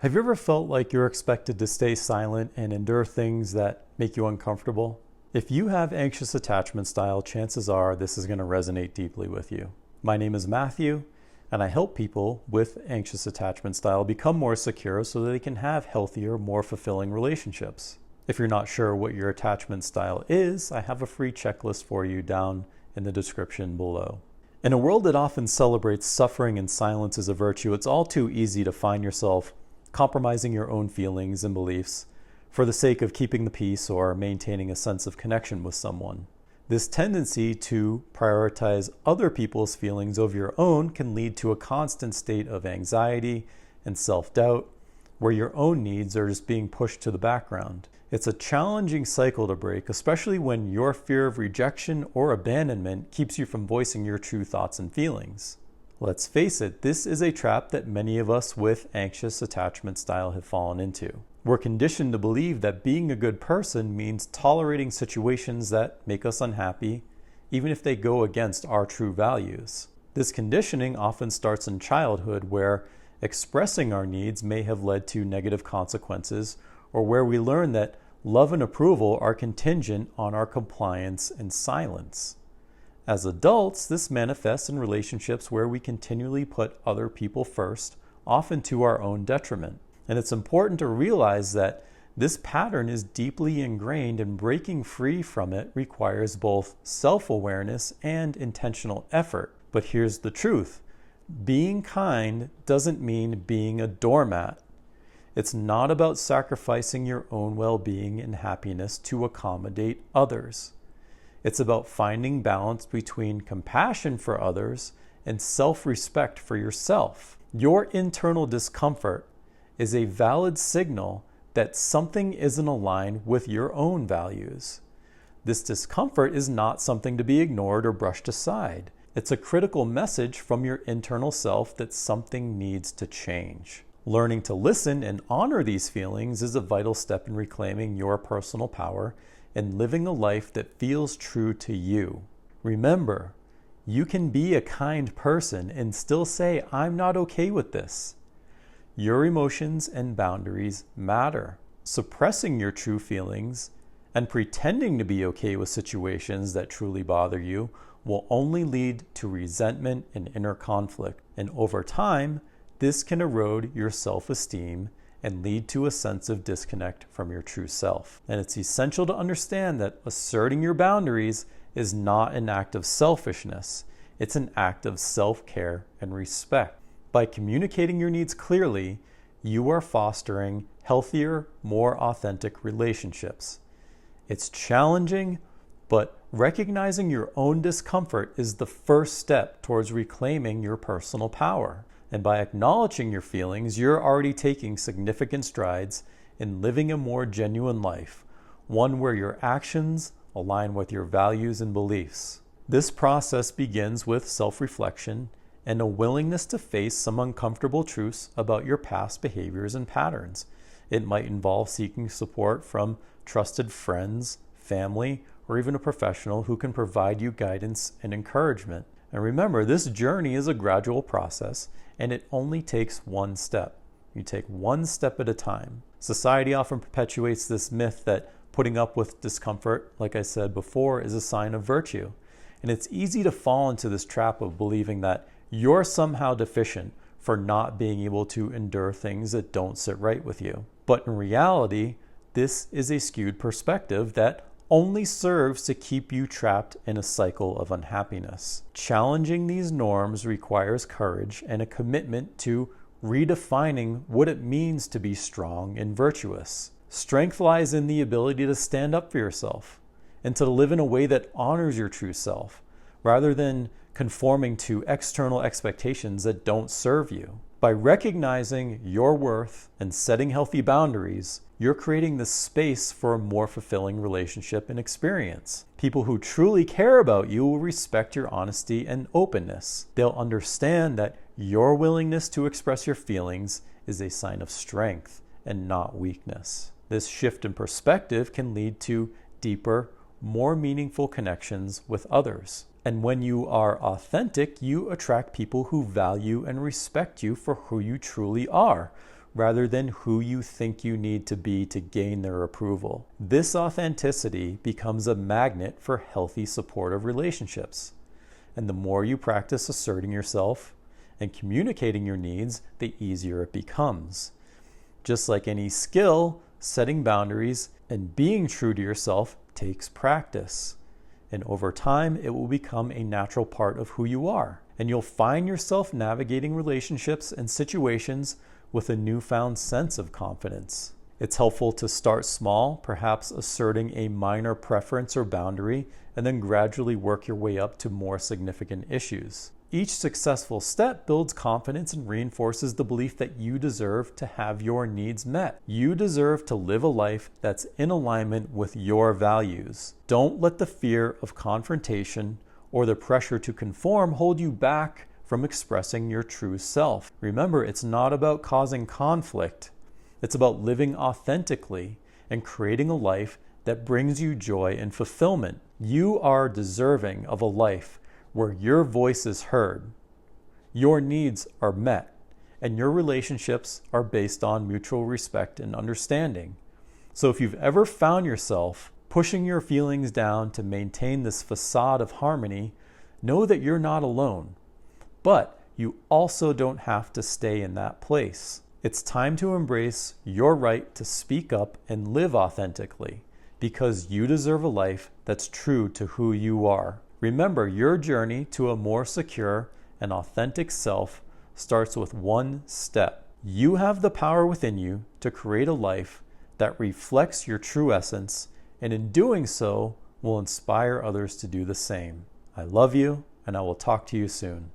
Have you ever felt like you're expected to stay silent and endure things that make you uncomfortable? If you have anxious attachment style, chances are this is going to resonate deeply with you. My name is Matthew, and I help people with anxious attachment style become more secure so that they can have healthier, more fulfilling relationships. If you're not sure what your attachment style is, I have a free checklist for you down in the description below. In a world that often celebrates suffering and silence as a virtue, it's all too easy to find yourself compromising your own feelings and beliefs for the sake of keeping the peace or maintaining a sense of connection with someone. This tendency to prioritize other people's feelings over your own can lead to a constant state of anxiety and self-doubt, where your own needs are just being pushed to the background. It's a challenging cycle to break, especially when your fear of rejection or abandonment keeps you from voicing your true thoughts and feelings. Let's face it, this is a trap that many of us with anxious attachment style have fallen into. We're conditioned to believe that being a good person means tolerating situations that make us unhappy, even if they go against our true values. This conditioning often starts in childhood, where expressing our needs may have led to negative consequences, or where we learn that love and approval are contingent on our compliance and silence. As adults, this manifests in relationships where we continually put other people first, often to our own detriment. And it's important to realize that this pattern is deeply ingrained, and breaking free from it requires both self-awareness and intentional effort. But here's the truth. Being kind doesn't mean being a doormat. It's not about sacrificing your own well-being and happiness to accommodate others. It's about finding balance between compassion for others and self-respect for yourself. Your internal discomfort is a valid signal that something isn't aligned with your own values. This discomfort is not something to be ignored or brushed aside. It's a critical message from your internal self that something needs to change. Learning to listen and honor these feelings is a vital step in reclaiming your personal power and living a life that feels true to you. Remember, you can be a kind person and still say, "I'm not okay with this." Your emotions and boundaries matter. Suppressing your true feelings and pretending to be okay with situations that truly bother you will only lead to resentment and inner conflict. And over time, this can erode your self-esteem and lead to a sense of disconnect from your true self. And it's essential to understand that asserting your boundaries is not an act of selfishness. It's an act of self-care and respect. By communicating your needs clearly, you are fostering healthier, more authentic relationships. It's challenging, but recognizing your own discomfort is the first step towards reclaiming your personal power. And by acknowledging your feelings, you're already taking significant strides in living a more genuine life, one where your actions align with your values and beliefs. This process begins with self-reflection and a willingness to face some uncomfortable truths about your past behaviors and patterns. It might involve seeking support from trusted friends, family, or even a professional who can provide you guidance and encouragement. And remember, this journey is a gradual process, and it only takes one step. You take one step at a time. Society often perpetuates this myth that putting up with discomfort, like I said before, is a sign of virtue. And it's easy to fall into this trap of believing that you're somehow deficient for not being able to endure things that don't sit right with you. But in reality, this is a skewed perspective that only serves to keep you trapped in a cycle of unhappiness. Challenging these norms requires courage and a commitment to redefining what it means to be strong and virtuous. Strength lies in the ability to stand up for yourself and to live in a way that honors your true self, rather than conforming to external expectations that don't serve you. By recognizing your worth and setting healthy boundaries, you're creating the space for a more fulfilling relationship and experience. People who truly care about you will respect your honesty and openness. They'll understand that your willingness to express your feelings is a sign of strength and not weakness. This shift in perspective can lead to deeper, more meaningful connections with others. And when you are authentic, you attract people who value and respect you for who you truly are, rather than who you think you need to be to gain their approval. This authenticity becomes a magnet for healthy, supportive relationships. And the more you practice asserting yourself and communicating your needs, the easier it becomes. Just like any skill, setting boundaries and being true to yourself takes practice. And over time, it will become a natural part of who you are. And you'll find yourself navigating relationships and situations with a newfound sense of confidence. It's helpful to start small, perhaps asserting a minor preference or boundary, and then gradually work your way up to more significant issues. Each successful step builds confidence and reinforces the belief that you deserve to have your needs met. You deserve to live a life that's in alignment with your values. Don't let the fear of confrontation or the pressure to conform hold you back from expressing your true self. Remember, it's not about causing conflict. It's about living authentically and creating a life that brings you joy and fulfillment. You are deserving of a life where your voice is heard, your needs are met, and your relationships are based on mutual respect and understanding. So if you've ever found yourself pushing your feelings down to maintain this facade of harmony, know that you're not alone. But you also don't have to stay in that place. It's time to embrace your right to speak up and live authentically, because you deserve a life that's true to who you are. Remember, your journey to a more secure and authentic self starts with one step. You have the power within you to create a life that reflects your true essence, and in doing so, will inspire others to do the same. I love you, and I will talk to you soon.